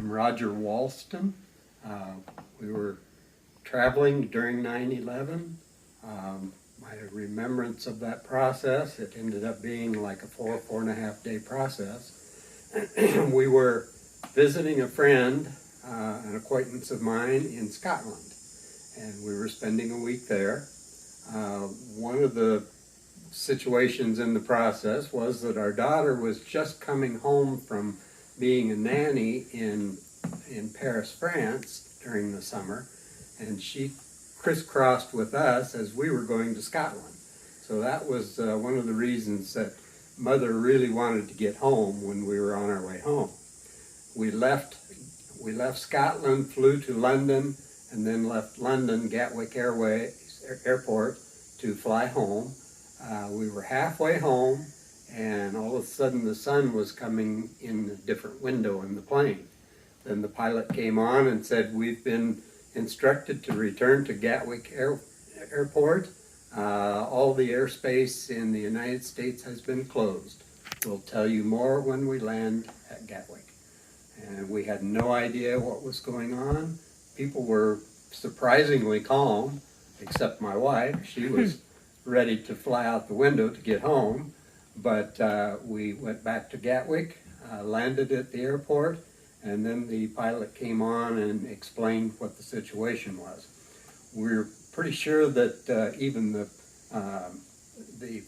I'm Roger Walston. We were traveling during 9/11. My remembrance of that process, it ended up being like a 4.5 day process. We were visiting a friend, an acquaintance of mine in Scotland, and we were spending a week there. One of the situations in the process was that our daughter was just coming home from being a nanny in Paris, France during the summer, and she crisscrossed with us as we were going to Scotland. So that was one of the reasons that Mother really wanted to get home when we were on our way home. We left Scotland, flew to London, and then left London Gatwick Airport to fly home. We were halfway home, and all of a sudden the sun was coming in a different window in the plane. Then the pilot came on and said, "We've been instructed to return to Gatwick Airport. All the airspace in the United States has been closed. We'll tell you more when we land at Gatwick." And we had no idea what was going on. People were surprisingly calm, except my wife. She was ready to fly out the window to get home. But we went back to Gatwick, landed at the airport, and then the pilot came on and explained what the situation was. We're pretty sure that even the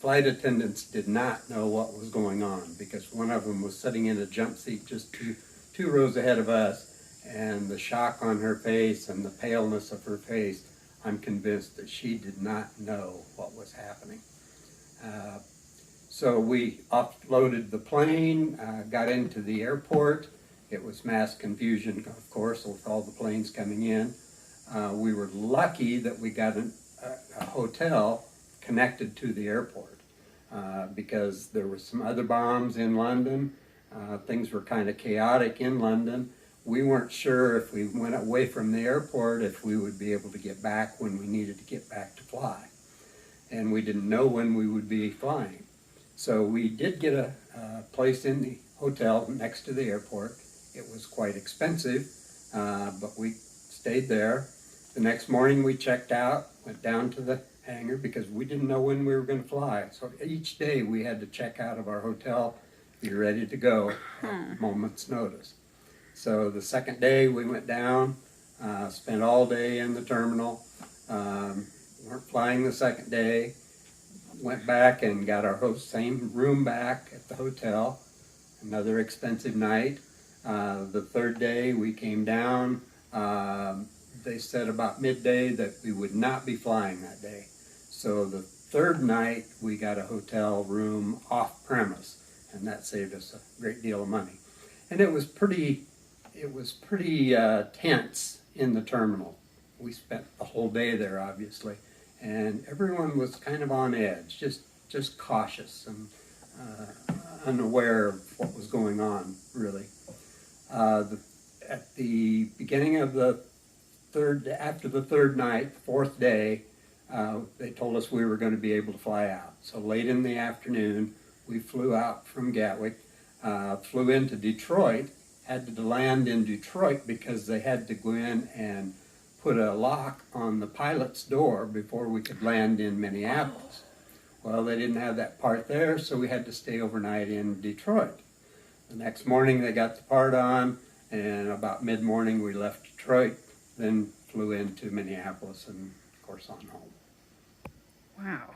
flight attendants did not know what was going on, because one of them was sitting in a jump seat just two rows ahead of us, and the shock on her face and the paleness of her face, I'm convinced that she did not know what was happening. So we offloaded the plane, got into the airport. It was mass confusion, of course, with all the planes coming in. We were lucky that we got a hotel connected to the airport, because there were some other bombs in London. Things were kind of chaotic in London. We weren't sure if we went away from the airport if we would be able to get back when we needed to get back to fly. And we didn't know when we would be flying. So we did get a place in the hotel next to the airport. It was quite expensive, but we stayed there. The next morning we checked out, went down to the hangar because we didn't know when we were going to fly. So each day we had to check out of our hotel, be ready to go at a moment's notice. So the second day we went down, spent all day in the terminal, weren't flying the second day, went back and got our same room back at the hotel, another expensive night. The third day we came down, they said about midday that we would not be flying that day. So the third night we got a hotel room off premise, and that saved us a great deal of money. And it was pretty tense in the terminal. We spent the whole day there, obviously, and everyone was kind of on edge, just cautious and unaware of what was going on, really. At the beginning of after the third night, the fourth day, they told us we were going to be able to fly out. So late in the afternoon, we flew out from Gatwick, flew into Detroit, had to land in Detroit because they had to go in and put a lock on the pilot's door before we could land in Minneapolis. Well, they didn't have that part there, so we had to stay overnight in Detroit. The next morning they got the part on, and about mid-morning we left Detroit, then flew into Minneapolis and, of course, on home. Wow.